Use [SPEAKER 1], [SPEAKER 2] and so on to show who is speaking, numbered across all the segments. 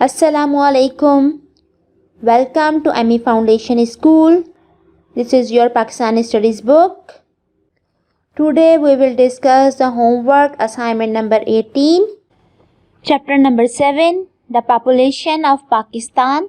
[SPEAKER 1] Assalamu alaikum. Welcome to ME Foundation School. This is your Pakistani Studies book. Today we will discuss the homework assignment number 18. Chapter number 7. The population of Pakistan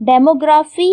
[SPEAKER 1] Demography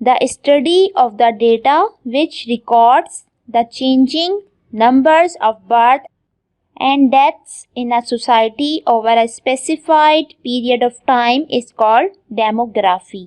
[SPEAKER 1] The study of the data which records the changing numbers of birth and deaths in a society over a specified period of time is called demography.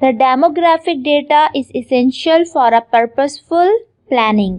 [SPEAKER 1] The demographic data is essential for a purposeful planning.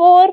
[SPEAKER 1] 4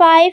[SPEAKER 1] 5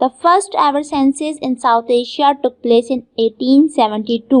[SPEAKER 1] The first ever census in South Asia took place in 1872.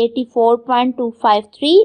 [SPEAKER 1] 84.253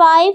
[SPEAKER 1] 5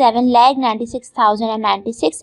[SPEAKER 1] 7,96,096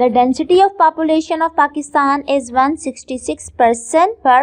[SPEAKER 1] The density of population of Pakistan is 166 person per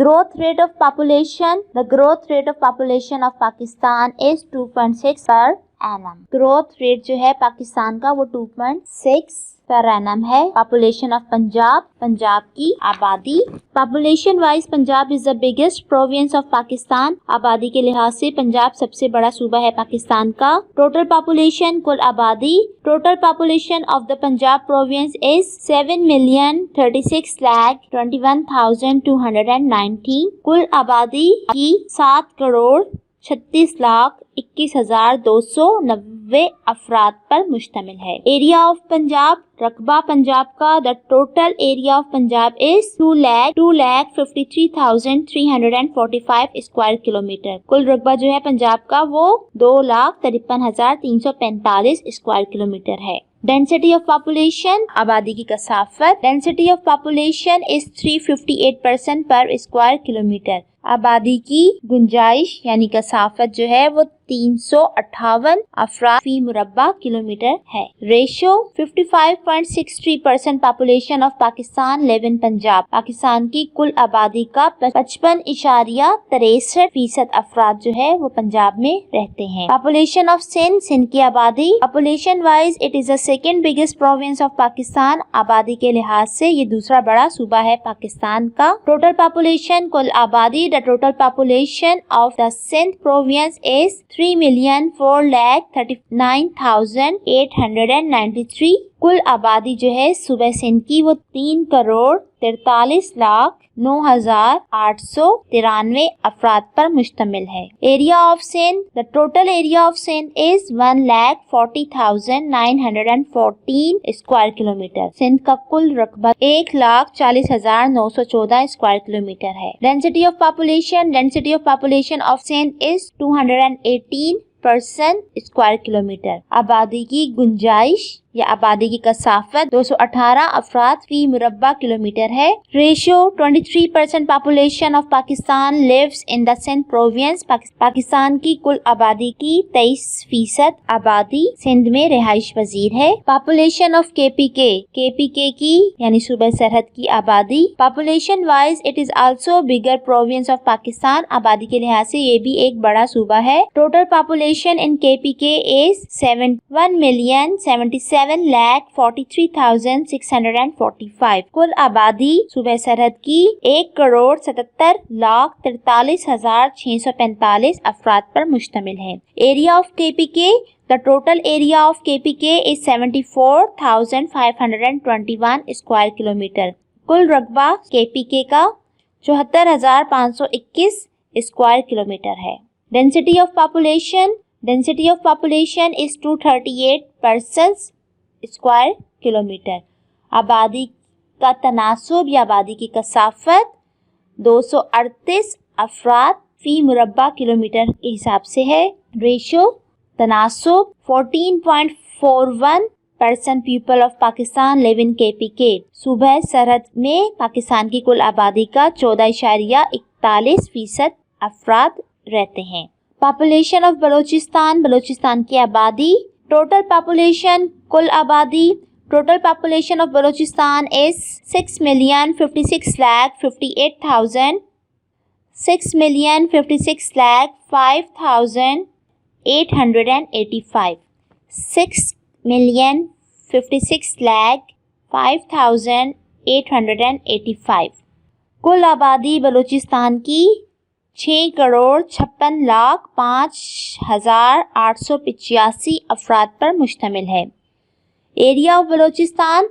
[SPEAKER 1] Growth rate of population. The growth rate of population of Pakistan is 2.6 per annum. Growth rate جو ہے پاکستان کا وہ 2.6 per annum ہے. Population of Punjab کی آبادی. Population wise Punjab is the biggest province of Pakistan. آبادی کے لحاظ سے پنجاب سب سے بڑا صوبہ ہے پاکستان کا. ٹوٹل پاپولیشن کل آبادی. Total population of the Punjab province is 7,36,21,219. کل آبادی کی 7,36,21,290 افراد پر مشتمل ہے. Area of Punjab. رقبہ پنجاب کا. The total area of Punjab is 2,53,345 square kilometre. کل رقبہ جو ہے پنجاب کا وہ 2,53,345 اسکوائر کلومیٹر ہے. Density of population. آبادی کی کثافت. Density of population is 358% per square kilometer. آبادی کی گنجائش یعنی کثافت جو ہے وہ 358 افراد فی مربع کلومیٹر ہے. Ratio 55.63% population of Pakistan live in Punjab. Pakistan کی کل آبادی کا 55.63% افراد جو ہے وہ پنجاب میں رہتے ہیں. Population of سندھ کی آبادی. Population wise it is the second biggest province of Pakistan. آبادی کے لحاظ سے یہ دوسرا بڑا صوبہ ہے پاکستان کا. Total population کل آبادی. The total population of the Sindh province is 3,439,893. کل آبادی جو ہے صوبہ سندھ کی وہ 3,43,09,893 افراد پر مشتمل ہے. Area of Sindh. The total area of Sindh is 1,40,914 square kilometre. Sindh کا کل رقبہ 1,40,914 اسکوائر کلومیٹر ہے. Density of population. Density of population of Sindh is 218% square kilometre. آبادی کی گنجائش یا آبادی کی کثافت 218 افراد فی مربع کلومیٹر ہے. Ratio 23% population of Pakistan lives in the Sindh province. Pakistan کی کل آبادی کی 23% آبادی سندھ میں رہائش پذیر ہے. Population of KPK. KPK کی یعنی صوبہ سرحد کی آبادی. Population wise it is also bigger province of Pakistan. آبادی کے لحاظ سے یہ بھی ایک بڑا صوبہ ہے. Total population in KPK is 1,77,43,645. کل آبادی صوبہ سرحد کی 1,47,43,645 افراد پر مشتمل ہے. Area of KPK. The total area of KPK is 74,521 square kilometre. کل رقبہ KPK کا 74,521 اسکوائر کلومیٹر ہے. Density of population. Density of population is 238% square kilometre. آبادی کا تناسب یا آبادی کی کثافت 238 افراد فی مربع کلومیٹر کے حساب سے ہے. ریشو تناسب 14.41% people of Pakistan live in KPK. صوبہ سرحد میں پاکستان کی کل آبادی کا 14.41% افراد رہتے ہیں. Population of Balochistan. بلوچستان کی آبادی. Total population کل آبادی. Total population of Balochistan is 6,56,58,000. 6,56,05,885. 6,56,05,885. کل آبادی بلوچستان کی 6,56,05,885 افراد پر مشتمل ہے. Area of Balochistan.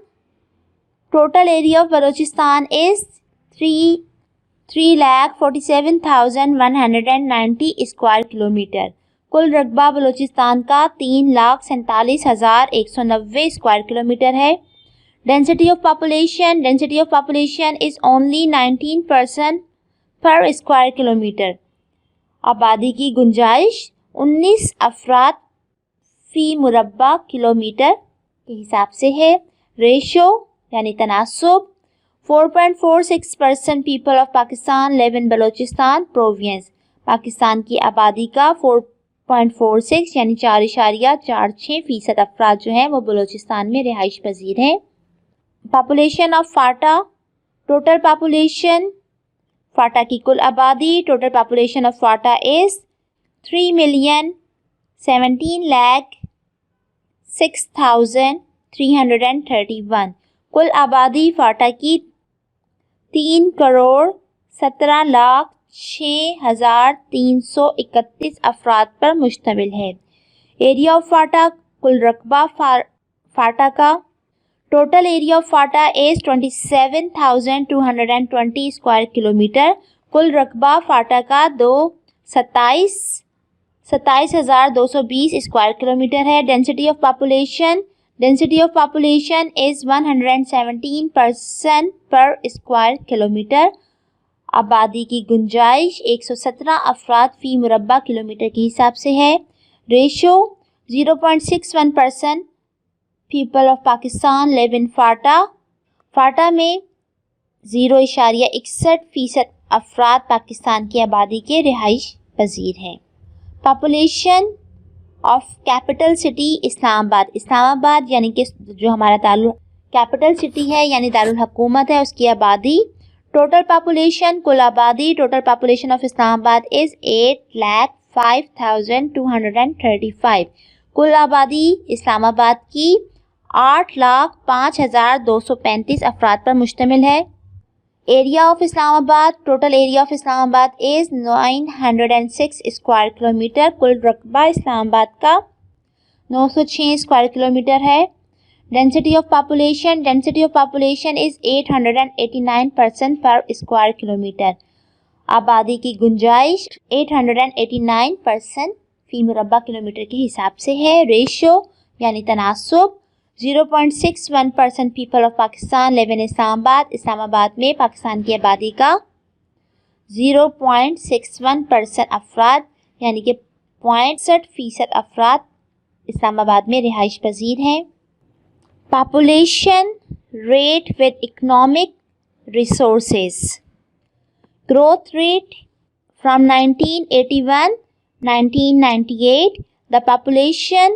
[SPEAKER 1] Total area of Balochistan is 3,47,190 square kilometre. کل رقبہ بلوچستان کا 3,47,190 اسکوائر کلومیٹر ہے. Density of population. Density of population is only 19% per square kilometre. آبادی کی گنجائش 19 افراد فی مربع کلومیٹر کے حساب سے ہے. ریشو یعنی تناسب 4.46% people of Pakistan live in Balochistan province. Pakistan کی آبادی کا 4.46 یعنی 4.46% افراد جو ہیں وہ بلوچستان میں رہائش پذیر ہیں. Population of FATA. Total population FATA کی کل آبادی. ٹوٹل پاپولیشن آف فاٹا از 3,76,000 17,06,331. کل آبادی فاٹا کی 3,17,06,331 افراد پر مشتمل ہے. ایریا آف فاٹا کل رقبہ فاٹا کا. Total area of FATA is 27,220 square kilometre. کل رقبہ فاٹا کا 27,220 اسکوائر کلومیٹر ہے. Density of population is 117% per square kilometre. آبادی کی گنجائش 117 افراد فی مربع کلومیٹر کے حساب سے ہے. Ratio 0.61% people of Pakistan live in FATA. FATA میں 0.61% افراد پاکستان کی آبادی کے رہائش پذیر ہیں. پاپولیشن آف کیپٹل سٹی اسلام آباد. اسلام آباد یعنی کہ جو ہمارا کیپٹل سٹی ہے یعنی دارالحکومت ہے، اس کی آبادی. ٹوٹل پاپولیشن کل آبادی ٹوٹل پاپولیشن آف اسلام آباد از 8,05,235. کل آبادی اسلام آباد کی 8,05,235 افراد پر مشتمل ہے. ایریا آف اسلام آباد ٹوٹل ایریا آف اسلام آباد از 906 اسکوائر کلومیٹر. کل رقبہ اسلام آباد کا 906 اسکوائر کلومیٹر ہے. Density of population is 889% per square kilometre. آبادی کی گنجائش 889% فی مربع کلومیٹر کے حساب سے ہے. ریشو یعنی تناسب 0.61% پیپل آف پاکستان لیو ان اسلام آباد. اسلام آباد میں پاکستان کی آبادی کا 0.61% افراد یعنی کہ 0.60% افراد اسلام آباد میں رہائش پذیر ہیں. Population rate with economic resources. Growth rate from 1981-1998 the population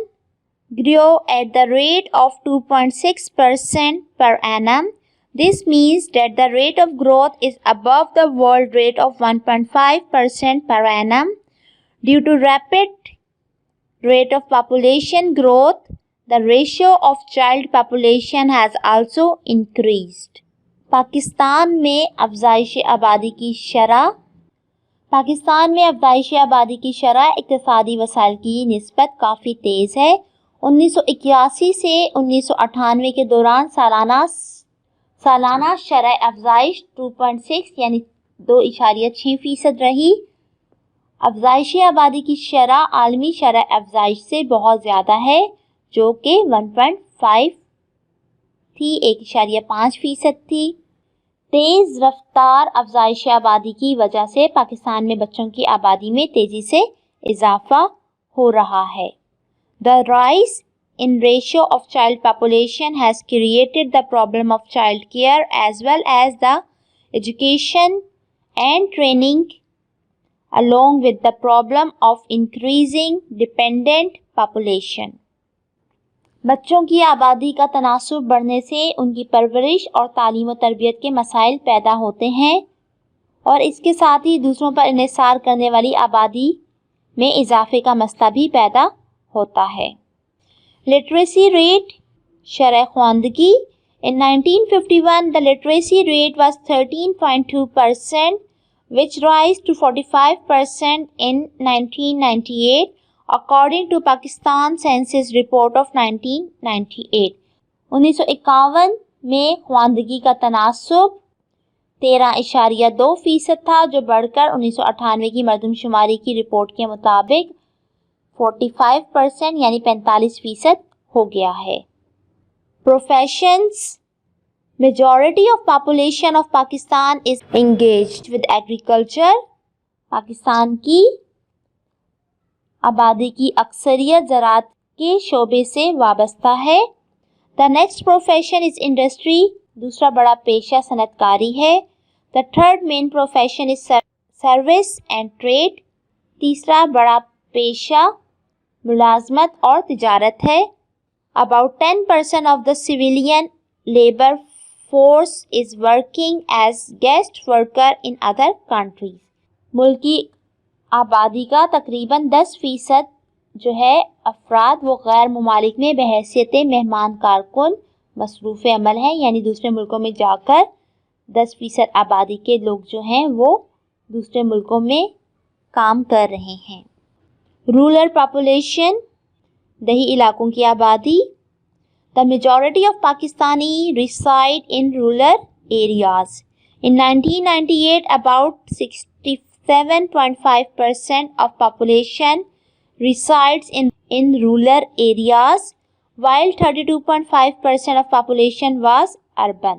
[SPEAKER 1] grew at the rate of 2.6% per annum. This means that the rate of growth is above the world rate of 1.5% per annum. Due to rapid rate of population growth, the ratio of child population has also increased. Pakistan میں افزائش آبادی کی شرح اقتصادی وسائل کی نسبت کافی تیز ہے. 1981 سے 1998 کے دوران سالانہ شرح افزائش 2.6 یعنی 2.6% رہی. افزائش آبادی کی شرح عالمی شرح افزائش سے بہت زیادہ ہے جو کہ 1.5 تھی، 1.5% تھی. تیز رفتار افزائش آبادی کی وجہ سے پاکستان میں بچوں کی آبادی میں تیزی سے اضافہ ہو رہا ہے. The rise in ratio of child population has created the problem of child care as well as the education and training, along with the problem of increasing dependent population. بچوں کی آبادی کا تناسب بڑھنے سے ان کی پرورش اور تعلیم و تربیت کے مسائل پیدا ہوتے ہیں اور اس کے ساتھ ہی دوسروں پر انحصار کرنے والی آبادی میں اضافے کا مسئلہ بھی پیدا ہوتا ہے. لٹریسی ریٹ شرح خواندگی. In 1951 the literacy rate was 13.2% which rose to 45% in 1998 according to Pakistan Census Report of 1998. 1951 میں خواندگی کا تناسب 13.2% تھا جو بڑھ کر 1998 کی مردم شماری کی رپورٹ کے مطابق 45% یعنی 45% ہو گیا ہے. Professions. Majority of population of Pakistan is engaged with agriculture. Pakistan کی آبادی کی اکثریت زراعت کے شعبے سے وابستہ ہے. The next profession is industry. دوسرا بڑا پیشہ صنعت کاری ہے. The third main profession is service and trade. تیسرا بڑا پیشہ ملازمت اور تجارت ہے. About 10% of the civilian labor force is working as guest worker in other countries. ملکی آبادی کا تقریباً 10% جو ہے افراد وہ غیر ممالک میں بحیثیت مہمان کارکن مصروف عمل ہیں، یعنی دوسرے ملکوں میں جا کر 10% آبادی کے لوگ جو ہیں وہ دوسرے ملکوں میں کام کر رہے ہیں۔ رورل پاپولیشن، دیہی علاقوں کی آبادی۔ The majority of Pakistani reside in rural areas. In 1998, about 67.5% of population resides in rural areas, while 32.5% of population was urban.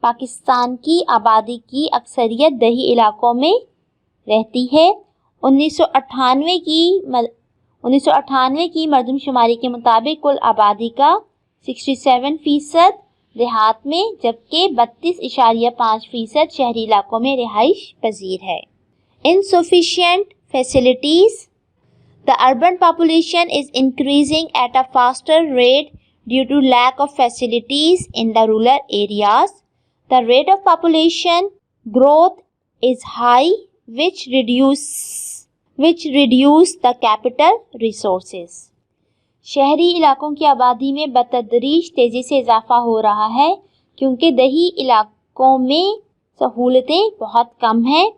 [SPEAKER 1] Pakistan کی آبادی کی اکثریت دیہی علاقوں میں رہتی ہے۔ 1998 کی مردم شماری کے مطابق کل آبادی کا 67% دیہات میں، جبکہ 32.5% شہری علاقوں میں رہائش پذیر ہے۔ Insufficient facilities. The urban population is increasing at a faster rate due to lack of facilities in the rural areas. The rate of population growth is high, which reduce the capital resources. شہری علاقوں کی آبادی میں بتدریج تیزی سے اضافہ ہو رہا ہے کیونکہ دیہی علاقوں میں سہولتیں بہت کم ہیں۔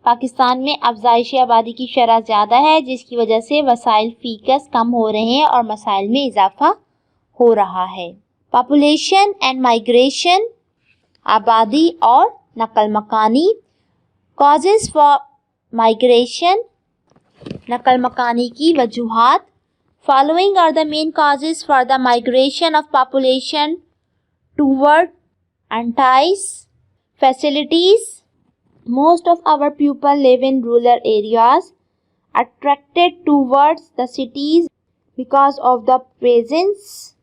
[SPEAKER 1] پاکستان میں افزائش آبادی کی شرح زیادہ ہے، جس کی وجہ سے وسائل فی کس کم ہو رہے ہیں اور مسائل میں اضافہ ہو رہا ہے۔ پاپولیشن اینڈ مائیگریشن، آبادی اور نقل مکانی۔ کازز فار مائیگریشن، نقل مکانی کی وجوہات۔ Following are the main causes for the migration of population toward entice facilities. Most of our people live in rural areas, attracted towards the cities because of the presence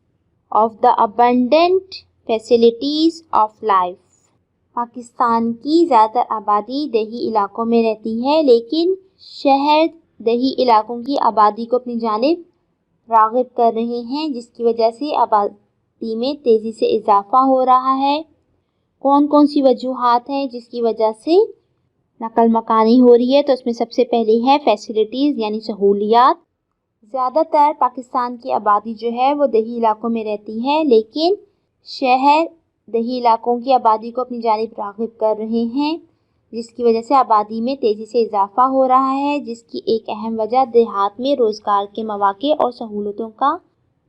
[SPEAKER 1] of the abundant facilities of life. Pakistan کی زیادہ آبادی دیہی علاقوں میں رہتی ہے، لیکن شہر دیہی علاقوں کی آبادی کو اپنی جانب راغب کر رہے ہیں، جس کی وجہ سے آبادی میں تیزی سے اضافہ ہو رہا ہے۔ کون کون سی وجوہات ہیں جس کی وجہ سے نقل مکانی ہو رہی ہے؟ تو اس میں سب سے پہلی ہے فیسلٹیز یعنی سہولیات۔ زیادہ تر پاکستان کی آبادی جو ہے وہ دیہی علاقوں میں رہتی ہے، لیکن شہر دیہی علاقوں کی آبادی کو اپنی جانب راغب کر رہے ہیں، جس کی وجہ سے آبادی میں تیزی سے اضافہ ہو رہا ہے، جس کی ایک اہم وجہ دیہات میں روزگار کے مواقع اور سہولتوں کا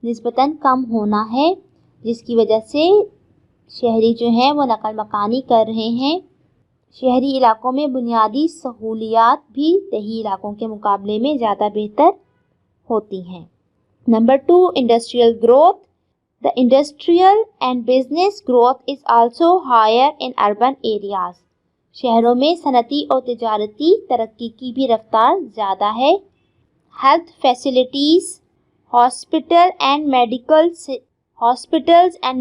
[SPEAKER 1] نسبتاً کم ہونا ہے، جس کی وجہ سے شہری جو ہیں وہ نقل مکانی کر رہے ہیں۔ شہری علاقوں میں بنیادی سہولیات بھی دیہی علاقوں کے مقابلے میں زیادہ بہتر ہوتی ہیں۔ Number 2، industrial growth. The industrial and business growth is also higher in urban areas. شہروں میں صنعتی اور تجارتی ترقی کی بھی رفتار زیادہ ہے۔ Health facilities, hospitals and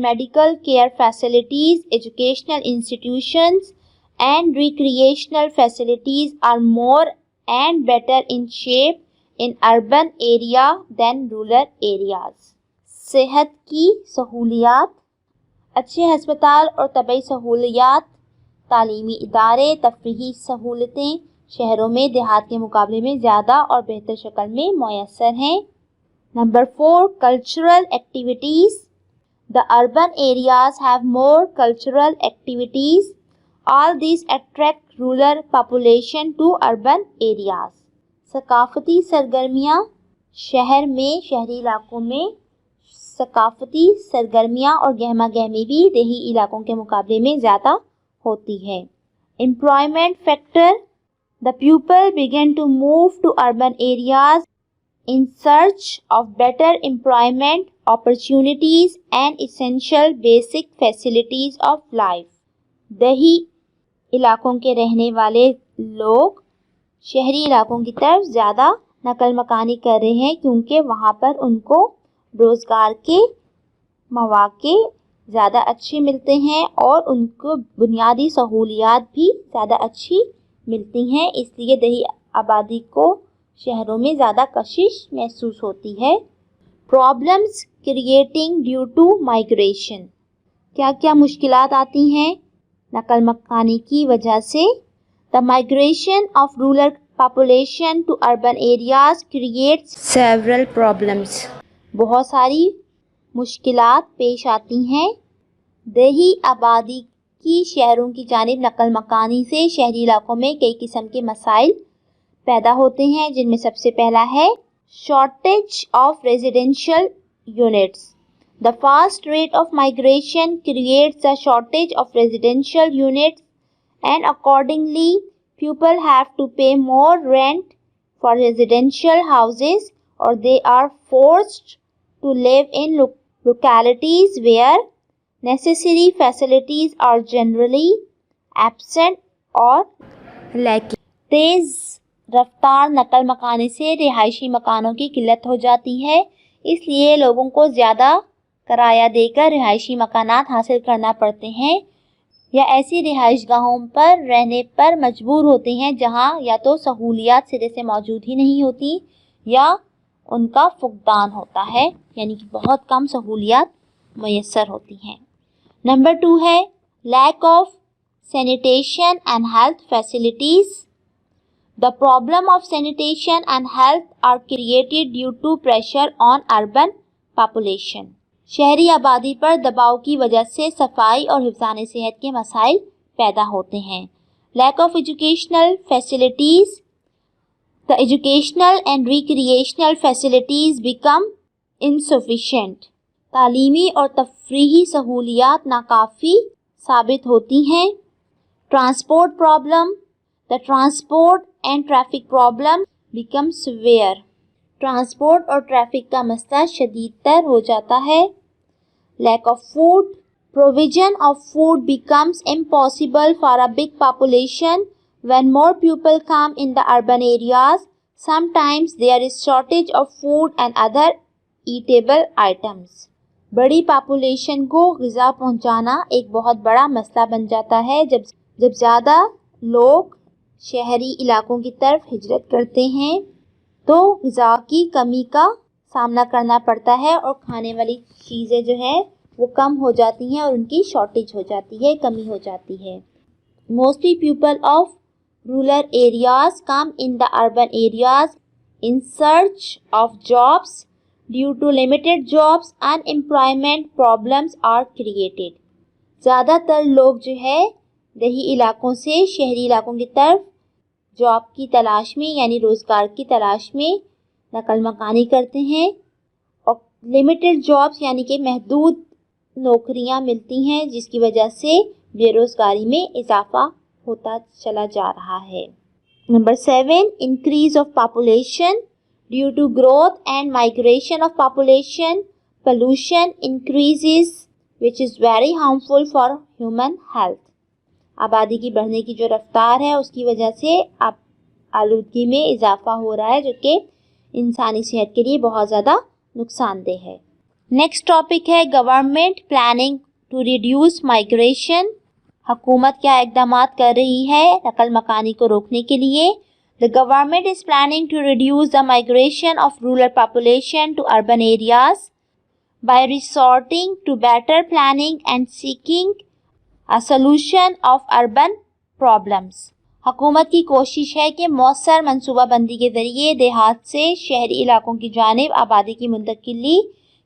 [SPEAKER 1] medical care facilities, educational institutions and recreational facilities are more and better in shape in urban area than rural areas. صحت کی سہولیات، اچھے ہسپتال اور طبی سہولیات، تعلیمی ادارے، تفریحی سہولتیں شہروں میں دیہات کے مقابلے میں زیادہ اور بہتر شکل میں میسر ہیں۔ Number 4، cultural activities. The urban areas have more cultural activities. All these attract rural population to urban areas. ثقافتی سرگرمیاں، شہری علاقوں میں ثقافتی سرگرمیاں اور گہما گہمی بھی دیہی علاقوں کے مقابلے میں زیادہ ہوتی ہے۔ Employment factor. The people began to move to urban areas in search of better employment opportunities and essential basic facilities of life. دیہی علاقوں کے رہنے والے لوگ شہری علاقوں کی طرف زیادہ نقل مکانی کر رہے ہیں کیونکہ وہاں پر ان کو روزگار کے مواقع زیادہ اچھے ملتے ہیں اور ان کو بنیادی سہولیات بھی زیادہ اچھی ملتی ہیں، اس لیے دیہی آبادی کو شہروں میں زیادہ کشش محسوس ہوتی ہے۔ Problems creating due to migration, کیا کیا مشکلات آتی ہیں نقل مکانی کی وجہ سے؟ The migration of rural population to urban areas creates several problems. بہت ساری مشکلات پیش آتی ہیں. دیہی آبادی کی شہروں کی جانب نقل مکانی سے شہری علاقوں میں کئی قسم کے مسائل پیدا ہوتے ہیں، جن میں سب سے پہلا ہے shortage of residential units. The fast rate of migration creates a shortage of residential units, and accordingly people have to pay more rent for residential houses, or they are forced to live in localities where necessary facilities are generally absent or lacking. تیز رفتار نقل مکانی سے رہائشی مکانوں کی قلت ہو جاتی ہے، اس لیے لوگوں کو زیادہ کرایہ دے کر رہائشی مکانات حاصل کرنا پڑتے ہیں یا ایسی رہائش گاہوں پر رہنے پر مجبور ہوتے ہیں جہاں یا تو سہولیات سرے سے موجود ہی نہیں ہوتی یا ان کا فقدان ہوتا ہے، یعنی کہ بہت کم سہولیات میسر ہوتی ہیں. نمبر 2 ہے lack of sanitation and health facilities. The problem of sanitation and health are created due to pressure on urban population. شہری آبادی پر دباؤ کی وجہ سے صفائی اور حفظان صحت کے مسائل پیدا ہوتے ہیں. Lack of educational facilities. The educational and recreational facilities become insufficient. تعلیمی اور تفریحی سہولیات ناکافی ثابت ہوتی ہیں. Transport problem. The transport and traffic problem become severe. Transport اور ٹریفک کا مسئلہ شدید تر ہو جاتا ہے. Lack of food. Provision of food becomes impossible for a big population when more people come in the urban areas. Sometimes there is shortage of food and other eatable items. بڑی population کو غذا پہنچانا ایک بہت بڑا مسئلہ بن جاتا ہے جب زیادہ لوگ شہری علاقوں کی طرف ہجرت کرتے ہیں تو غذا کی کمی کا سامنا کرنا پڑتا ہے اور کھانے والی چیزیں جو ہے وہ کم ہو جاتی ہیں اور ان کی شارٹیج ہو جاتی ہے، کمی ہو جاتی ہے. Mostly people of rural areas come in the urban areas in search of jobs. Due to limited jobs, unemployment problems are created. زیادہ تر لوگ جو ہے دیہی علاقوں سے شہری علاقوں کی طرف جاب کی تلاش میں یعنی روزگار کی تلاش میں نقل مکانی کرتے ہیں اور لمیٹڈ جابس یعنی کہ محدود نوکریاں ملتی ہیں جس کی وجہ سے بے روزگاری میں اضافہ ہوتا چلا جا رہا ہے. Number 7 increase of population. Due to growth and migration of population, pollution increases, which is very harmful for human health. آبادی کی بڑھنے کی جو رفتار ہے اس کی وجہ سے آلودگی میں اضافہ ہو رہا ہے جو کہ انسانی صحت کے لیے بہت زیادہ نقصان دہ ہے. نیکسٹ ٹاپک ہے government planning to reduce migration. حکومت کیا اقدامات کر رہی ہے نقل مکانی کو روکنے کے لیے؟ The government is planning to reduce the migration of rural population to urban areas by resorting to better planning and seeking a solution of urban problems. حکومت کی کوشش ہے کہ مؤثر منصوبہ بندی کے ذریعے دیہات سے شہری علاقوں کی جانب آبادی کی منتقلی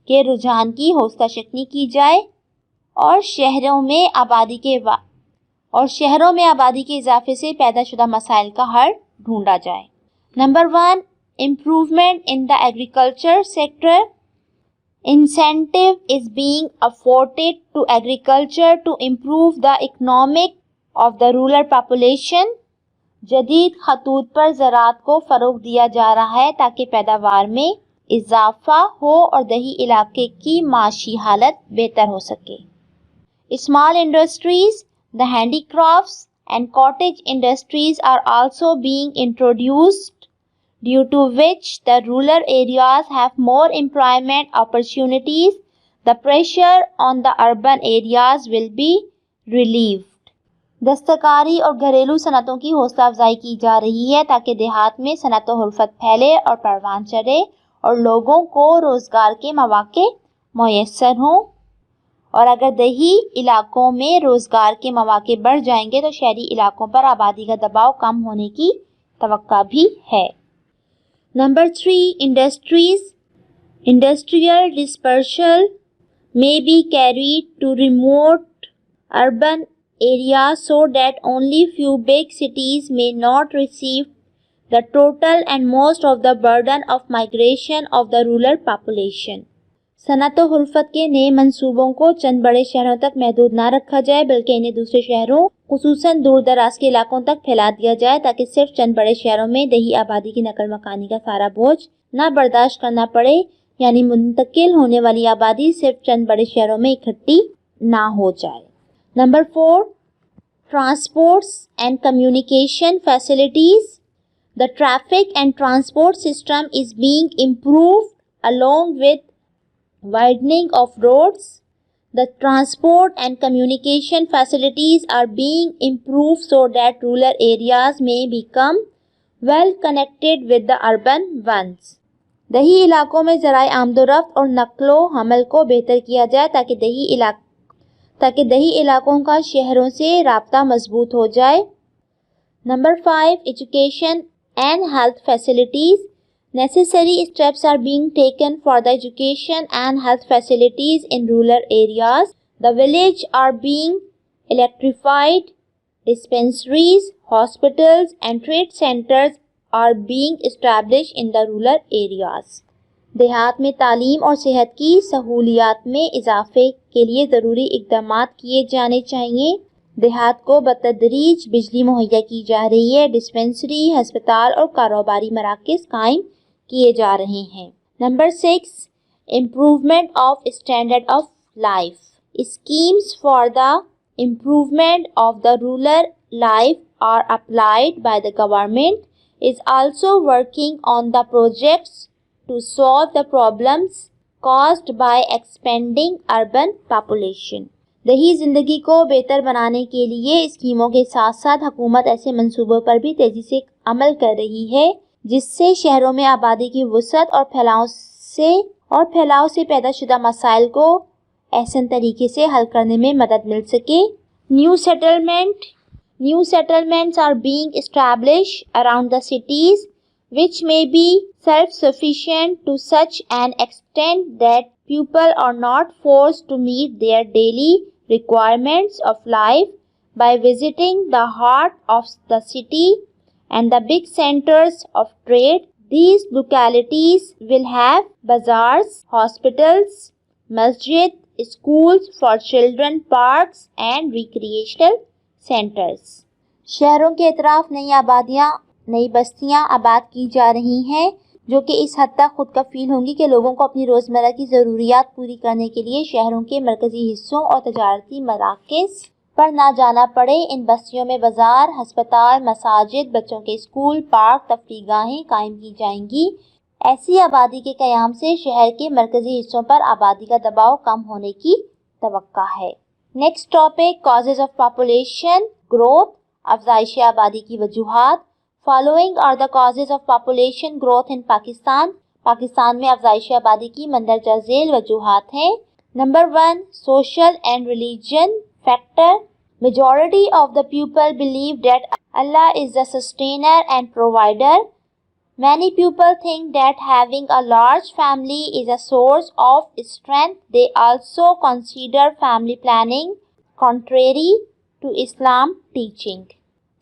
[SPEAKER 1] کے رجحان کی حوصلہ شکنی کی جائے اور شہروں میں آبادی کے اضافے سے پیدا شدہ مسائل کا حل ڈھونڈا جائے. Number 1 improvement in the agriculture sector. Incentive is being afforded to agriculture to improve the economic of the rural population. جدید خطوط پر زراعت کو فروغ دیا جا رہا ہے تاکہ پیداوار میں اضافہ ہو اور دیہی علاقے کی معاشی حالت بہتر ہو سکے. Small industries, the handicrafts and cottage industries are also being introduced, due to which the rural areas have more employment opportunities. The pressure on the urban areas will be relieved. دستکاری اور گھریلو صنعتوں کی حوصلہ افزائی کی جا رہی ہے تاکہ دیہات میں صنعت و حرفت پھیلے اور پروان چڑھے اور لوگوں کو روزگار کے مواقع میسر ہوں. اور اگر دیہی علاقوں میں روزگار کے مواقع بڑھ جائیں گے تو شہری علاقوں پر آبادی کا دباؤ کم ہونے کی توقع بھی ہے۔ Number 3 Industrial dispersal may be carried to remote urban areas so that only few big cities may not receive the total and most of the burden of migration of the rural population. صنعت و حرفت کے نئے منصوبوں کو چند بڑے شہروں تک محدود نہ رکھا جائے بلکہ انہیں دوسرے شہروں خصوصاً دور دراز کے علاقوں تک پھیلا دیا جائے تاکہ صرف چند بڑے شہروں میں دیہی آبادی کی نقل مکانی کا سارا بوجھ نہ برداشت کرنا پڑے، یعنی منتقل ہونے والی آبادی صرف چند بڑے شہروں میں اکٹھی نہ ہو جائے۔ Number 4 Transports and communication facilities. The traffic and transport system is being improved along with widening of roads. The transport and communication facilities are being improved so that rural areas may become well connected with the urban ones. دیہی علاقوں میں ذرائع آمد و رفت اور نقل و حمل کو بہتر کیا جائے تاکہ دیہی علاقوں کا شہروں سے رابطہ مضبوط ہو جائے۔ Number 5 Education and health facilities. Necessary steps are being taken for the education and health facilities in rural areas. The villages are being electrified. Dispensaries, hospitals and trade centers are being established in the rural areas. دیہات میں تعلیم اور صحت کی سہولیات میں اضافے کے لیے ضروری اقدامات کیے جانے چاہیے۔ دیہات کو بتدریج بجلی مہیا کی جا رہی ہے، ڈسپنسری، ہسپتال اور کاروباری مراکز قائم کیے جا رہے ہیں۔ Number 6 Improvement of standard of life. Schemes for the improvement of the rural life are applied by the government. Is also working on the projects to solve the problems caused by expanding urban population. دیہی زندگی کو بہتر بنانے کے لیے اسکیموں کے ساتھ ساتھ حکومت ایسے منصوبوں پر بھی تیزی سے عمل کر رہی ہے جس سے شہروں میں آبادی کی وسعت اور پھیلاؤ سے پیدا شدہ مسائل کو احسن طریقے سے حل کرنے میں مدد مل سکے۔ New settlements are being established around the cities which may be self-sufficient to such an extent that people are not forced to meet their daily requirements of life by visiting the heart of the city and the big centers of trade. These localities will have bazaars, hospitals, masjid, schools for children, parks and recreational centers. شہروں کے اطراف نئی بستیاں آباد کی جا رہی ہیں جو کہ اس حد تک خود کفیل ہوں گی کہ لوگوں کو اپنی روزمرہ کی ضروریات پوری کرنے کے لیے شہروں کے مرکزی حصوں اور تجارتی مراکز پر نہ جانا پڑے۔ ان بستیوں میں بازار، ہسپتال، مساجد، بچوں کے اسکول، پارک، تفریح گاہیں قائم کی جائیں گی۔ ایسی آبادی کے قیام سے شہر کے مرکزی حصوں پر آبادی کا دباؤ کم ہونے کی توقع ہے۔ Next topic Causes of Population Growth. افزائش آبادی کی وجوہات۔ Following are the causes of population growth in Pakistan. Pakistan میں افزائش آبادی کی مندرجہ ذیل وجوہات ہیں۔ Number 1 Social and religion factor. Majority of the people believe that Allah is the sustainer and provider. Many people think that having a large family is a source of strength. They also consider family planning contrary to Islam teaching.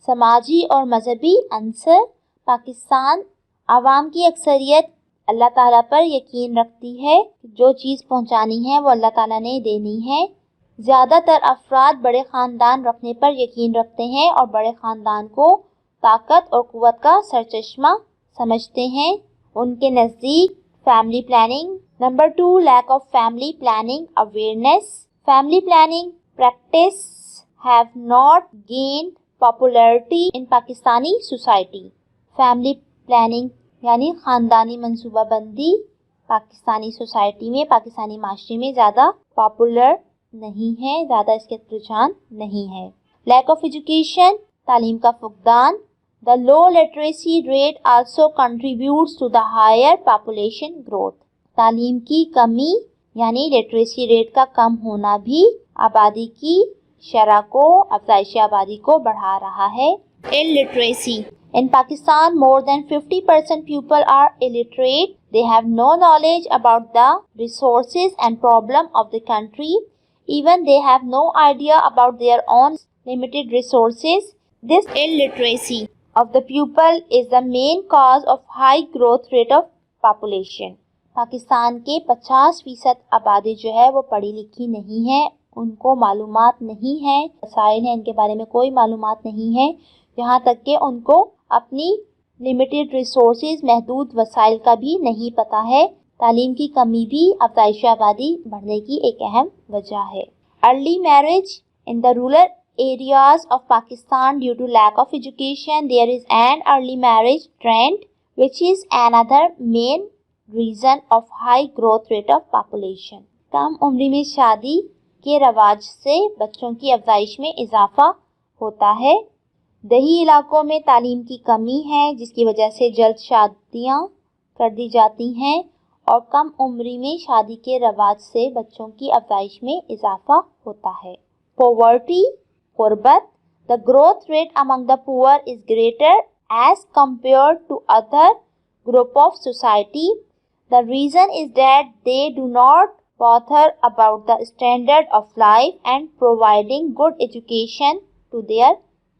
[SPEAKER 1] سماجی اور مذہبی عنصر۔ پاکستان عوام کی اکثریت اللہ تعالیٰ پر یقین رکھتی ہے کہ جو چیز پہنچانی ہے وہ اللہ تعالیٰ نے دینی ہے۔ زیادہ تر افراد بڑے خاندان رکھنے پر یقین رکھتے ہیں اور بڑے خاندان کو طاقت اور قوت کا سرچشمہ سمجھتے ہیں۔ ان کے نزدیک family planning. Number 2 Lack of family planning awareness. Family planning practice have not gained popularity in Pakistani society. Family planning یعنی خاندانی منصوبہ بندی پاکستانی سوسائٹی میں، پاکستانی معاشرے میں زیادہ پاپولر نہیں ہے، زیادہ اس کے رجحان نہیں ہے۔ لیک آف ایجوکیشن تعلیم کا فقدان۔ The low literacy rate also contributes to the higher population growth. تعلیم کی کمی یعنی لٹریسی ریٹ کا کم ہونا بھی آبادی کی شرح کو، افزائش آبادی کو بڑھا رہا ہے۔ Illiteracy. In Pakistan, more than 50% people are illiterate. They have no knowledge about the resources and problem of the country. Even they have no idea about their own limited resources. This illiteracy of the people is the main cause of high growth rate of population. Pakistan کے 50% آبادی جو ہے وہ پڑھی لکھی نہیں ہے، ان کو معلومات نہیں ہے، وسائل ہیں ان کے بارے میں کوئی معلومات نہیں ہے، یہاں تک کہ ان کو اپنی لمیٹڈ ریسورسز محدود وسائل کا بھی نہیں پتہ ہے۔ تعلیم کی کمی بھی افزائش آبادی بڑھنے کی ایک اہم وجہ ہے۔ Early marriage in the rural areas of Pakistan due to lack of education. There is an early marriage trend which is another main reason of high growth rate of population. کم عمری میں شادی کے رواج سے بچوں کی افزائش میں اضافہ ہوتا ہے۔ دیہی علاقوں میں تعلیم کی کمی ہے جس کی وجہ سے جلد شادیاں کر دی جاتی ہیں اور کم عمری میں شادی کے رواج سے بچوں کی افزائش میں اضافہ ہوتا ہے۔ Poverty, غربت. The growth rate among the poor is greater as compared to other group of society. The reason is that they do not bother about the standard of life and providing good education to their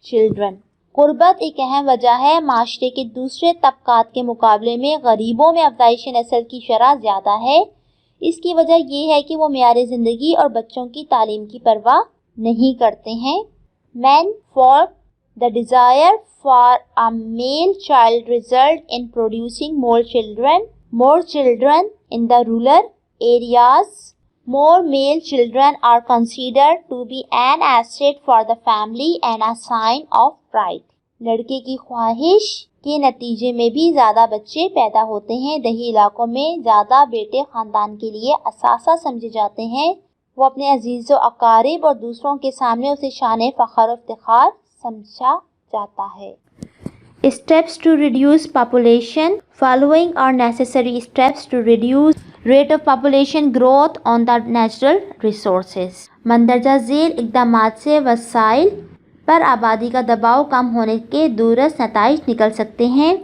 [SPEAKER 1] children. غربت ایک اہم وجہ ہے۔ معاشرے کے دوسرے طبقات کے مقابلے میں غریبوں میں افزائش نسل کی شرح زیادہ ہے۔ اس کی وجہ یہ ہے کہ وہ معیار زندگی اور بچوں کی تعلیم کی پرواہ نہیں کرتے ہیں۔ Men folk, the desire for a male child result in producing more children in the rural areas. More male children are considered to be an asset for the family and a sign of pride. لڑکے کی خواہش کے نتیجے میں بھی زیادہ بچے پیدا ہوتے ہیں۔ دیہی علاقوں میں زیادہ بیٹے خاندان کے لیے اثاثہ سمجھے جاتے ہیں۔ وہ اپنے عزیز و اقارب اور دوسروں کے سامنے اسے شان فخر و افتخار سمجھا جاتا ہے۔ Steps to reduce population. Following are necessary steps to reduce rate of population growth on the natural resources. مندرجہ ذیل اقدامات سے وسائل پر آبادی کا دباؤ کم ہونے کے دورس نتائج نکل سکتے ہیں۔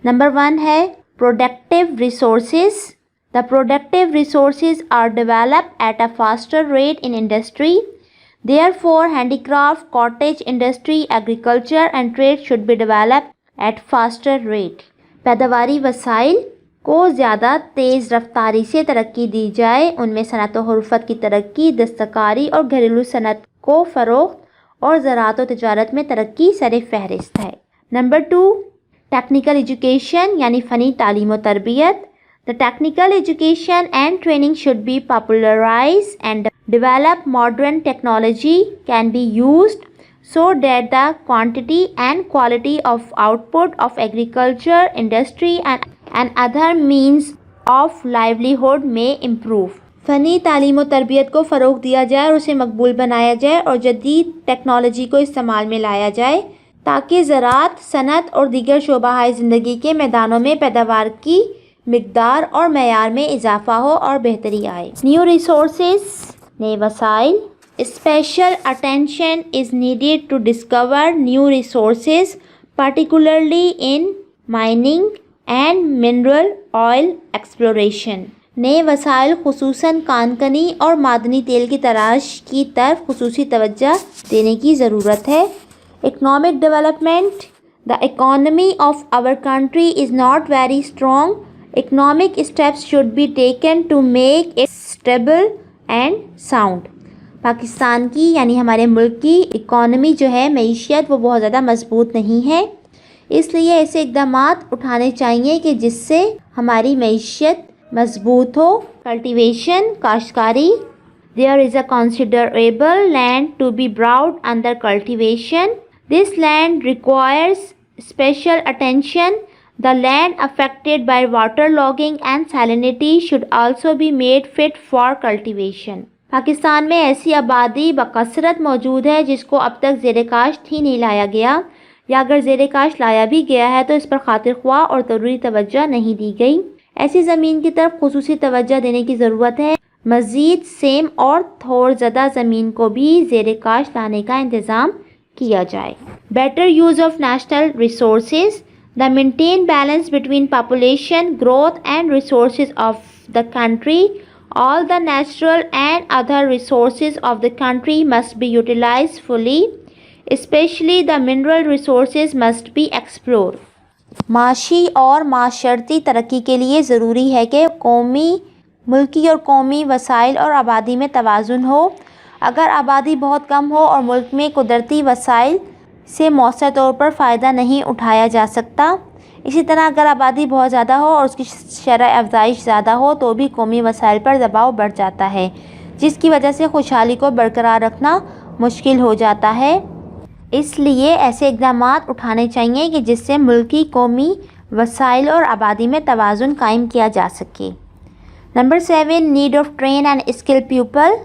[SPEAKER 1] نمبر 1 ہے productive resources. The productive resources are developed at a faster rate in industry. Therefore, handicraft, cottage industry, agriculture and trade should be developed at faster rate. پیداواری وسائل کو زیادہ تیز رفتاری سے ترقی دی جائے۔ ان میں صنعت و حرفت کی ترقی، دستکاری اور گھریلو صنعت کو فروغ اور زراعت و تجارت میں ترقی سر فہرست ہے۔ نمبر 2 ٹیکنیکل ایجوکیشن یعنی فنی تعلیم و تربیت۔ The technical education and training should be popularized and develop. Modern technology can be used so that the quantity and quality of output of agriculture, industry and other means of livelihood may improve. فنی تعلیم و تربیت کو فروغ دیا جائے اور اسے مقبول بنایا جائے اور جدید ٹیکنالوجی کو استعمال میں لایا جائے تاکہ زراعت، صنعت اور دیگر شعبہ زندگی کے میدانوں میں پیداوار کی مقدار اور معیار میں اضافہ ہو اور بہتری آئے۔ نیو ریسورسز، نئے وسائل۔ Special attention is needed to discover new resources particularly in mining and mineral oil exploration. نئے وسائل خصوصاً کان کنی اور معدنی تیل کی تلاش کی طرف خصوصی توجہ دینے کی ضرورت ہے۔ Economic development. The economy of our country is not very strong. Economic steps should be taken to make it stable and sound. Pakistan کی یعنی ہمارے ملک کی اکانومی جو ہے، معیشت، وہ بہت زیادہ مضبوط نہیں ہے، اس لیے ایسے اقدامات اٹھانے چاہیے کہ جس سے ہماری معیشت مضبوط ہو۔ کلٹیویشن، کاشتکاری۔ There is a considerable land to be brought under cultivation. This land requires special attention. The land affected by waterlogging and salinity should also be made fit for cultivation. Pakistan میں ایسی آبادی بکثرت موجود ہے جس کو اب تک زیر کاشت ہی نہیں لایا گیا، یا اگر زیر کاشت لایا بھی گیا ہے تو اس پر خاطر خواہ اور ضروری توجہ نہیں دی گئی۔ ایسی زمین کی طرف خصوصی توجہ دینے کی ضرورت ہے۔ مزید سیم اور تھور زدہ زمین کو بھی زیر کاشت لانے کا انتظام کیا جائے. Better use of national resources. The maintain balance between population growth and resources of the country. All the natural and other resources of the country must be utilized fully. Especially the mineral resources must be explored. معاشی اور معاشرتی ترقی کے لیے ضروری ہے کہ ملکی اور قومی وسائل اور آبادی میں توازن ہو. اگر آبادی بہت کم ہو اور ملک میں قدرتی وسائل سے مؤثر طور پر فائدہ نہیں اٹھایا جا سکتا. اسی طرح اگر آبادی بہت زیادہ ہو اور اس کی شرح افزائش زیادہ ہو تو بھی قومی وسائل پر دباؤ بڑھ جاتا ہے، جس کی وجہ سے خوشحالی کو برقرار رکھنا مشکل ہو جاتا ہے. اس لیے ایسے اقدامات اٹھانے چاہیے کہ جس سے ملکی قومی وسائل اور آبادی میں توازن قائم کیا جا سکے. Number 7 need of train and skill people.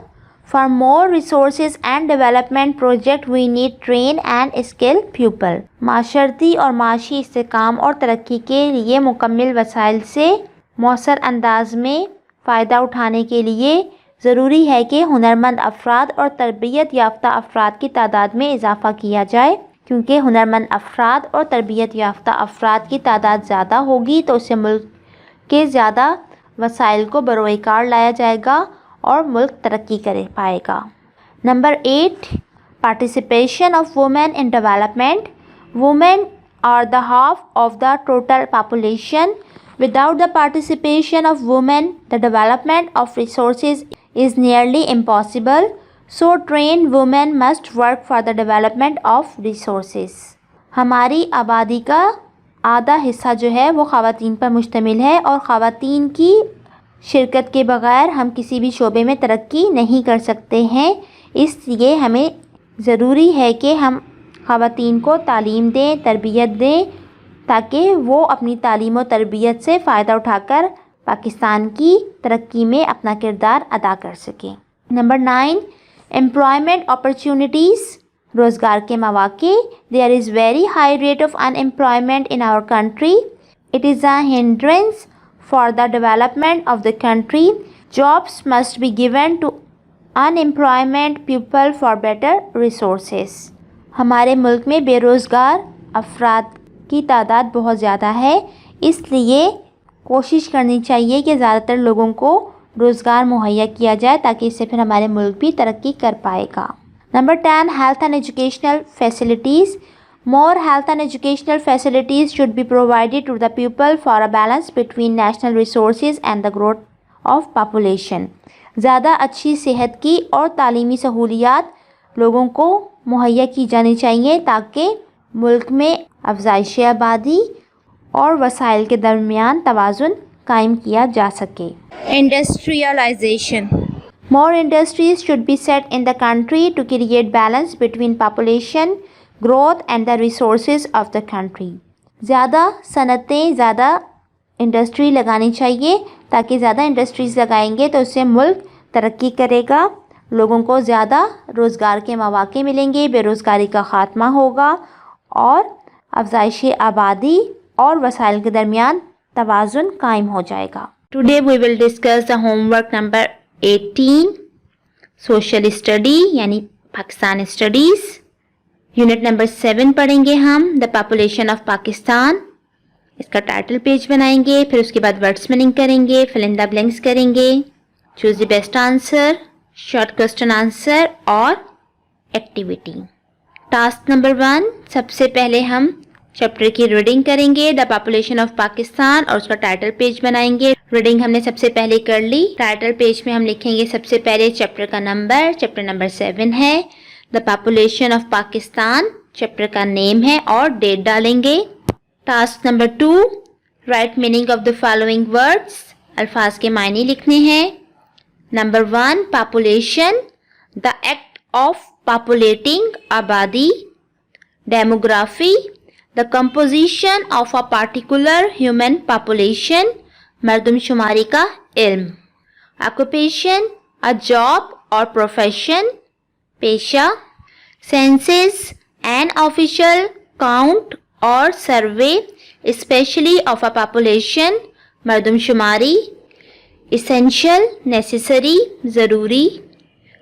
[SPEAKER 1] For more resources and development project we need train and skilled people. معاشرتی اور معاشی استحکام اور ترقی کے لیے مکمل وسائل سے مؤثر انداز میں فائدہ اٹھانے کے لیے ضروری ہے کہ ہنرمند افراد اور تربیت یافتہ افراد کی تعداد میں اضافہ کیا جائے. کیونکہ ہنرمند افراد اور تربیت یافتہ افراد کی تعداد زیادہ ہوگی تو اس سے ملک کے زیادہ وسائل کو بروئے کار لایا جائے گا اور ملک ترقی کر پائے گا. Number 8 participation of women in development. Women are the half of the total population. Without the participation of women the development of resources is nearly impossible. So train women must work for the development of resources. ہماری آبادی کا آدھا حصہ جو ہے وہ خواتین پر مشتمل ہے اور خواتین کی شرکت کے بغیر ہم کسی بھی شعبے میں ترقی نہیں کر سکتے ہیں. اس لیے ہمیں ضروری ہے کہ ہم خواتین کو تعلیم دیں، تربیت دیں تاکہ وہ اپنی تعلیم و تربیت سے فائدہ اٹھا کر پاکستان کی ترقی میں اپنا کردار ادا کر سکیں. Number 9 employment opportunities. روزگار کے مواقع. There is very high rate of unemployment in our country. It is a hindrance for the development of the country. Jobs must be given to unemployment people for better resources. ہمارے ملک میں بے روزگار افراد کی تعداد بہت زیادہ ہے، اس لیے کوشش کرنی چاہیے کہ زیادہ تر لوگوں کو روزگار مہیا کیا جائے تاکہ اس سے پھر ہمارے ملک بھی ترقی کر پائے گا. Number 10 health and educational facilities. More health and educational facilities should be provided to the people for a balance between national resources and the growth of population. زیادہ اچھی صحت کی اور تعلیمی سہولیات لوگوں کو مہیا کی جانی چاہیے تاکہ ملک میں افزائش آبادی اور وسائل کے درمیان توازن قائم کیا جا سکے. Industrialization. More industries should be set in the country to create balance between population growth and the resources of the country. زیادہ صنعتیں، زیادہ انڈسٹری لگانی چاہیے تاکہ زیادہ انڈسٹریز لگائیں گے تو اس سے ملک ترقی کرے گا، لوگوں کو زیادہ روزگار کے مواقع ملیں گے، بے روزگاری کا خاتمہ ہوگا اور افزائش آبادی اور وسائل کے درمیان توازن قائم ہو جائے گا. Today we will discuss the homework number 18 social study یعنی پاکستان اسٹڈیز. یونٹ نمبر 7 پڑھیں گے ہم دا پاپولیشن آف پاکستان. اس کا ٹائٹل پیج بنائیں گے، پھر اس کے بعد ورڈس میننگ کریں گے، فل ان دا بلینکس کریں گے، choose the best answer, short question answer اور ایکٹیویٹی. ٹاسک نمبر 1 سب سے پہلے ہم چیپٹر کی ریڈنگ کریں گے دا پاپولیشن آف پاکستان اور اس کا ٹائٹل پیج بنائیں گے. ریڈنگ ہم نے سب سے پہلے کر لی. ٹائٹل پیج میں ہم لکھیں گے سب سے پہلے چیپٹر کا نمبر. چیپٹر نمبر 7 ہے the population of Pakistan. Chapter کا نیم ہے اور ڈیٹ ڈالیں گے. Task number 2 write meaning of the following words. الفاظ کے معنی لکھنے ہیں. Number 1 population the act of populating آبادی. Demography the composition of a particular human population. مردم شماری کا علم. آکوپیشن اے جاب اور پروفیشن پیشہ. سینسس این آفیشیل کاؤنٹ اور survey especially of a population مردم شماری. اسینشیل نیسیسری ضروری.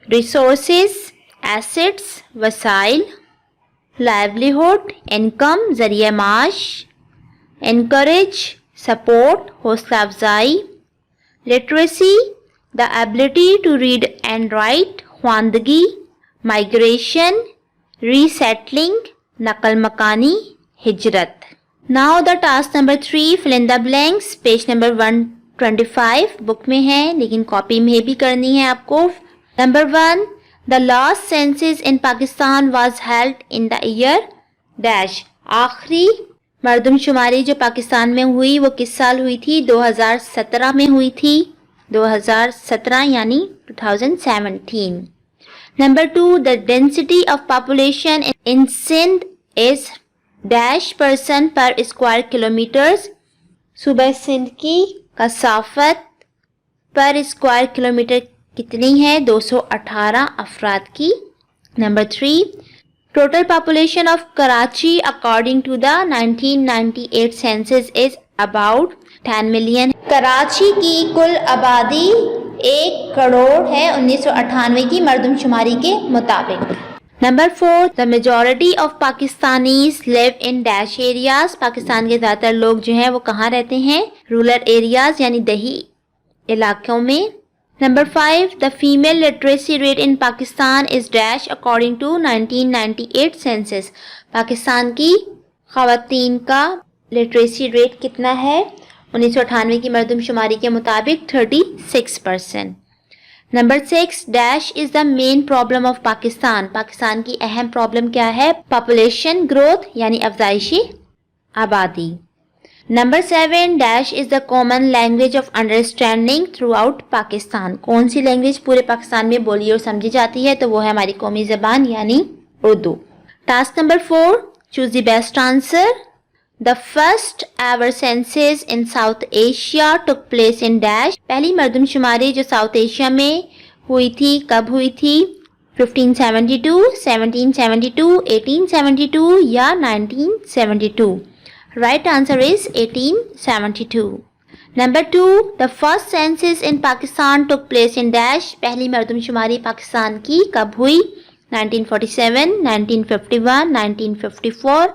[SPEAKER 1] ریسورسز ایسٹس وسائل. livelihood, income, ذریعہ معاش, encourage, support, حوصلہ افزائی, literacy, the ability to read and write, خواندگی, migration, resettling, نقل مکانی, ہجرت. Now the task number 3, fill in the blanks, page number 125 بک میں ہے لیکن کاپی میں بھی کرنی ہے آپ کو. Number 1, the last census in Pakistan was held in the year dash. آخری مردم شماری جو پاکستان میں ہوئی وہ کس سال ہوئی تھی؟ 2017 میں ہوئی تھی. 2017 یعنی 2017. Number 2, the density of population in Sindh is dash person per square kilometers. صوبہ سندھ کی کثافت پر اسکوائر کلومیٹر کتنی ہے؟ 218 افراد کی. Number 3, total population of Karachi according to the 1998 census is about 10 million. Karachi کی کل آبادی 1 کروڑ ہے 1998 کی مردم شماری کے مطابق. Number 4, the majority of Pakistanis live in dash areas. Pakistan کے زیادہ تر لوگ جو ہیں وہ کہاں رہتے ہیں؟ رورل ایریاز یعنی دیہی علاقوں میں. Number 5, the female literacy rate in Pakistan is dash according to 1998 census. Pakistan کی خواتین کا لٹریسی ریٹ کتنا ہے؟ 1998 کی مردم شماری کے مطابق 36%. Number 6, dash is the main problem of Pakistan. Pakistan کی اہم پرابلم کیا ہے؟ Population growth یعنی افزائشی آبادی. Number 7, dash is the common language of understanding throughout Pakistan. کون سی لینگویج پورے پاکستان میں بولی اور سمجھی جاتی ہے؟ تو وہ ہے ہماری قومی زبان یعنی Urdu. Task number 4, choose the best answer. The first ever census in South Asia took place in dash. پہلی مردم شماری جو ساؤتھ ایشیا میں ہوئی تھی کب ہوئی تھی؟ 1572, 1772, 1872 یا 1972. Right answer is 1872. Number 2, the first census in Pakistan took place in dash. پہلی مردم شماری پاکستان کی کب ہوئی؟ 1947, 1951, 1954,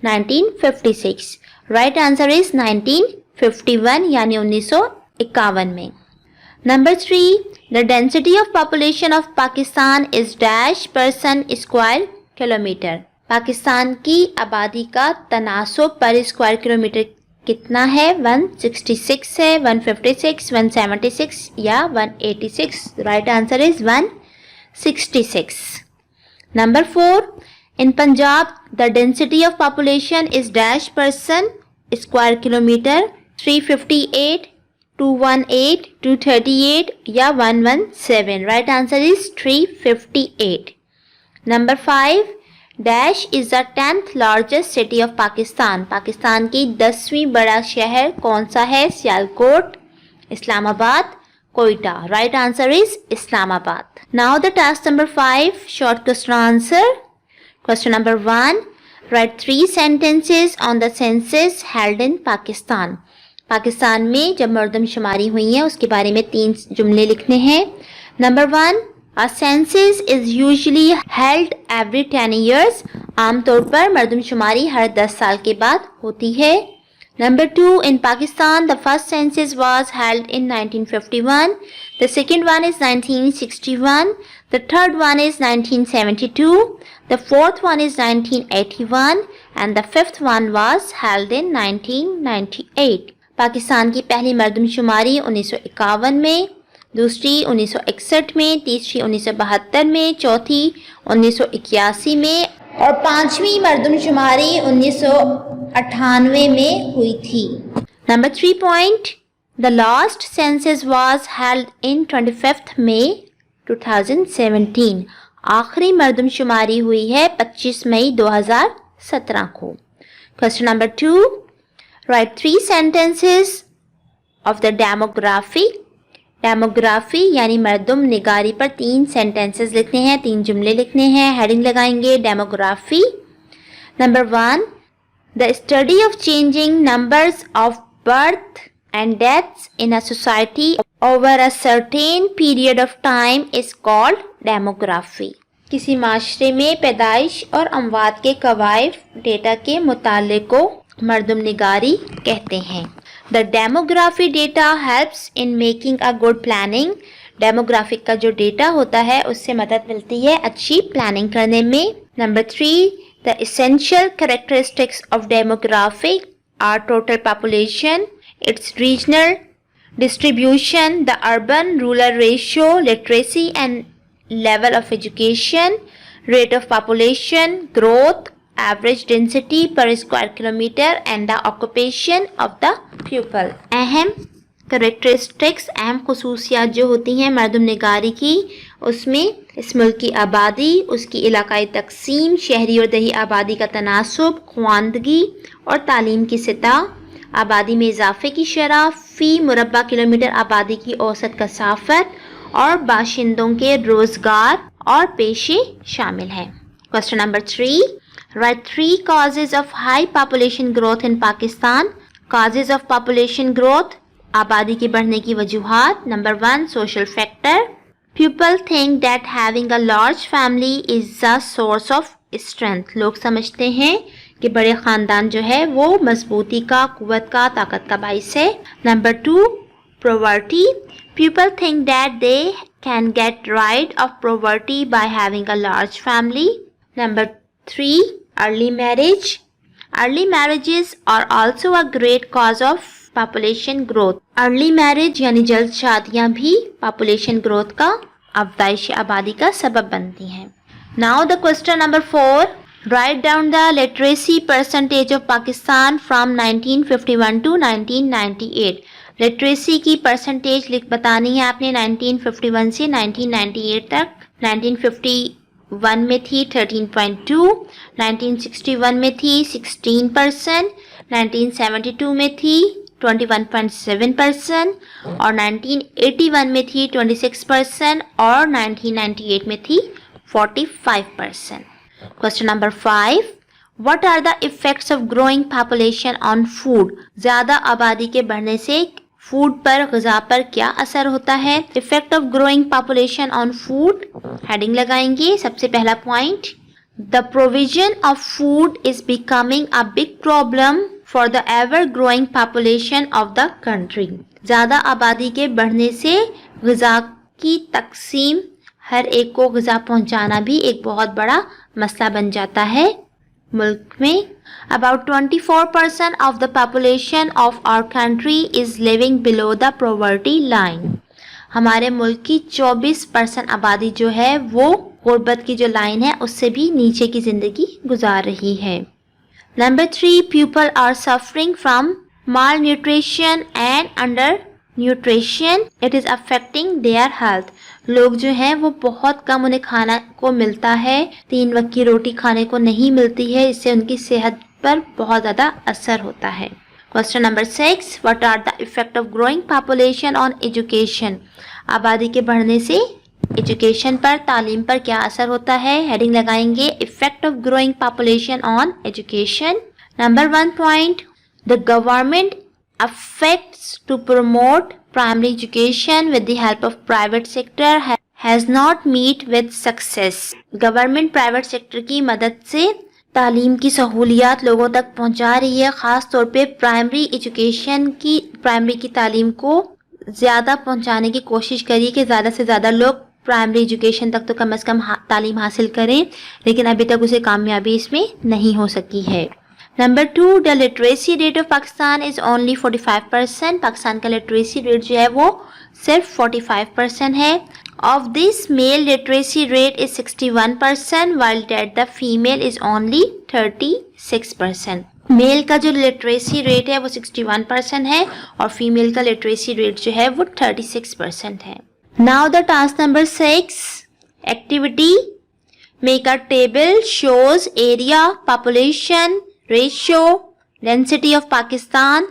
[SPEAKER 1] 1956. Right answer is 1951 یعنی 1951 میں. Number 3, the density of population of Pakistan is dash person square kilometer. Pakistan کی آبادی کا تناسب پر اسکوائر کلومیٹر کتنا ہے؟ 166 ہے, 156, 176 یا 186. Right answer is 166. Number 4, in Punjab, the density of population is dash person square kilometer. 358, 218, 238 یا 117. Right answer is 358. Number 5, dash is the 10th largest city of Pakistan. Pakistan کی 10ویں بڑا شہر کون سا ہے؟ سیالکوٹ, اسلام آباد, کوئٹہ. Right answer is اسلام آباد. Now the task number 5, short question answer. Question number 1, write 3 sentences on the census held in Pakistan. Pakistan میں جب مردم شماری ہوئی ہیں اس کے بارے میں 3 جملے لکھنے ہیں. Number 1, a census is usually held every 10 years. عام طور پر مردم شماری ہر 10 سال کے بعد ہوتی ہے. Number 2, in Pakistan, the first census was held in 1951. The second one is 1961. The third one is 1972. The fourth one is 1981. And the fifth one was held in 1998. Pakistan کی پہلی مردم شماری 1951 میں, دوسری 1961 میں, تیسری 1972 میں, چوتھی 1981 میں اور پانچویں مردم شماری 1998 میں ہوئی تھی. Number 3 point, the last census was held in 25th May 2017. آخری مردم شماری ہوئی ہے 25 مئی 2017 کو. Question number 2, write 3 sentences of the demography. Demography یعنی مردم نگاری پر 3 سینٹینسز لکھنے ہیں, 3 جملے لکھنے ہیں. ہیڈنگ لگائیں گے demography. Number 1, the study of changing numbers of birth and deaths in a society over a certain period of time is called demography. کسی معاشرے میں پیدائش اور اموات کے کوائف ڈیٹا کے مطالعے کو مردم نگاری کہتے ہیں. The demography data helps in making a good planning. Demographic کا جو ڈیٹا ہوتا ہے اس سے مدد ملتی ہے اچھی پلاننگ کرنے میں. Number 3, the essential characteristics of demographic are total population, its regional distribution, the urban-rural ratio, literacy and level of education, rate of population growth, average density per square kilometer and the occupation of the pupil. اہم characteristics, اہم خصوصیات جو ہوتی ہیں مردم نگاری کی، اس میں اس ملک کی آبادی، اس کی علاقائی تقسیم، شہری اور دیہی آبادی کا تناسب، خواندگی اور تعلیم کی سطح، آبادی میں اضافے کی شرح، فی مربع کلومیٹر آبادی کی اوسط کثافت اور باشندوں کے روزگار اور پیشے شامل ہیں. Question number 3. Write 3 causes of high population growth in Pakistan. Causes of population growth. آبادی کے بڑھنے کی وجوہات. Number 1, social factor. People think that having a large family is a source of strength. لوگ سمجھتے ہیں کہ بڑے خاندان جو ہے وہ مضبوطی کا، قوت کا، طاقت کا باعث ہے. Number 2, poverty. People think that they can get rid of poverty by having a large family. Number 3, early marriage. Early marriages are also a great cause of population growth. Early marriage یعنی جلد شادیاں بھی population growth کا، افزائش آبادی کا سبب بنتی ہیں. Now the question number 4. Write down the literacy percentage of Pakistan from 1951 to 1998. Literacy کی پرسنٹیج بتانی ہے آپ نے 1951 سے 1998 تک. 1951 میں تھی 13.2, 1961 میں تھی 16%, 1972 میں تھی 21.7% اور 1981 میں تھی 26% اور 1998 میں تھی 45%. Question number 5. What are the effects of growing population on food? زیادہ آبادی کے بڑھنے سے فوڈ پر، غذا پر کیا اثر ہوتا ہے؟ Effect of growing population on food. Heading لگائیں گے. سب سے پہلا point, The provision of food is becoming a big problem for the ever-growing population of the country. زیادہ آبادی کے بڑھنے سے غذا کی تقسیم، ہر ایک کو غذا پہنچانا بھی ایک بہت بڑا مسئلہ بن جاتا ہے ملک میں. About 24% of the population of our country is living below the poverty line. ہمارے ملک کی 24% آبادی جو ہے وہ غربت کی جو لائن ہے اس سے بھی نیچے کی زندگی گزار رہی ہے. Number 3, people are suffering from malnutrition and undernutrition. It is affecting their health. لوگ جو ہیں وہ بہت کم انہیں کھانا کو ملتا ہے، 3 وقت کی روٹی کھانے کو نہیں ملتی ہے، اس سے ان کی صحت پر بہت زیادہ اثر ہوتا ہے. Question number 6. What are the effect of growing population on education? آبادی کے بڑھنے سے ایجوکیشن پر، تعلیم پر کیا اثر ہوتا ہے؟ ہیڈنگ لگائیں گے. Effect of growing population on education. Number 1 point. The government efforts to promote primary education with the help of private sector has not met with success. Government private sector کی مدد سے تعلیم کی سہولیات لوگوں تک پہنچا رہی ہے، خاص طور پہ پرائمری کی تعلیم کو زیادہ پہنچانے کی کوشش کری کہ زیادہ سے زیادہ لوگ پرائمری ایجوکیشن تک تو کم از کم تعلیم حاصل کریں، لیکن ابھی تک اسے کامیابی اس میں نہیں ہو سکی ہے. Number 2, the literacy rate of Pakistan is only 45%. Pakistan کا لٹریسی ریٹ جو ہے وہ صرف 45% ہے. Of this, male literacy rate is 61%, while that the female is only 36%. میل کا جو لٹریسی ریٹ ہے وہ 61% ہے اور فیمیل کا لٹریسی ریٹ جو ہے وہ 36% ہے. Now the task number 6, activity. Make a table shows area, population, ratio, density of Pakistan,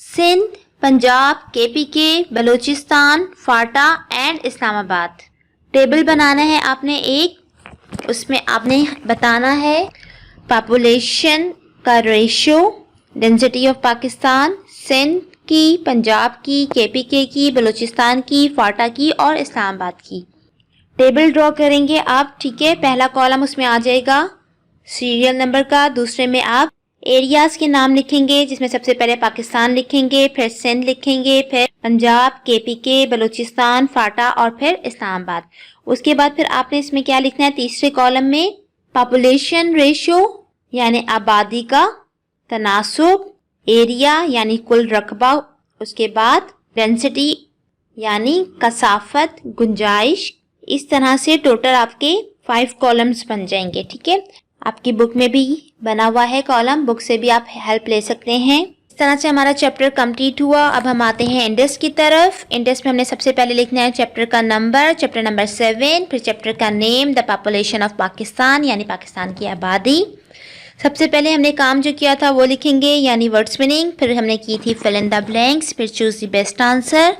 [SPEAKER 1] Sindh, Punjab, KPK, Balochistan, FATA and Islamabad. Table بنانا ہے آپ نے ایک، اس میں آپ نے بتانا ہے پاپولیشن کا ratio, density of Pakistan, Sindh کی، پنجاب کی، KPK کی، بلوچستان کی، فاٹا کی اور اسلام آباد کی. ٹیبل ڈرا کریں گے آپ، ٹھیک ہے. پہلا کالم اس میں آ جائے گا سیریل نمبر کا، دوسرے میں آپ ایریاز کے نام لکھیں گے، جس میں سب سے پہلے پاکستان لکھیں گے، پھر سندھ لکھیں گے، پھر پنجاب، KPK، بلوچستان، فاٹا اور پھر اسلام آباد. اس کے بعد پھر آپ نے اس میں کیا لکھنا ہے تیسرے کالم میں؟ پاپولیشن ریشو یعنی آبادی کا تناسب، ایریا یعنی کل رقبہ، اس کے بعد ڈینسٹی یعنی کثافت، گنجائش. اس طرح سے ٹوٹل آپ کے 5 کالمز بن جائیں گے، ٹھیک ہے. آپ کی بک میں بھی بنا ہوا ہے کالم، بک سے بھی آپ ہیلپ لے سکتے ہیں. اس طرح سے ہمارا چیپٹر کمپلیٹ ہوا. اب ہم آتے ہیں انڈیکس کی طرف. انڈیکس میں ہم نے سب سے پہلے لکھنا ہے چیپٹر کا نمبر، چیپٹر نمبر 7، پھر چیپٹر کا نیم دا پاپولیشن آف پاکستان یعنی پاکستان کی آبادی. سب سے پہلے ہم نے کام جو کیا تھا وہ لکھیں گے یعنی ورڈ میننگ، پھر ہم نے کی تھی فل ان دا بلینکس، پھر choose the best answer,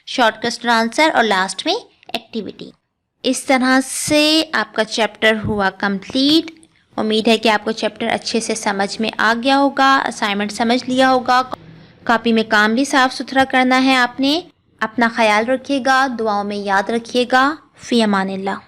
[SPEAKER 1] shortcut answer اور لاسٹ میں ایکٹیویٹی. اس طرح سے آپ کا چیپٹر ہوا کمپلیٹ. امید ہے کہ آپ کو چیپٹر اچھے سے سمجھ میں آ گیا ہوگا، اسائنمنٹ سمجھ لیا ہوگا. کاپی میں کام بھی صاف ستھرا کرنا ہے آپ نے. اپنا خیال رکھیے گا، دعاؤں میں یاد رکھیے گا. فی امان اللہ.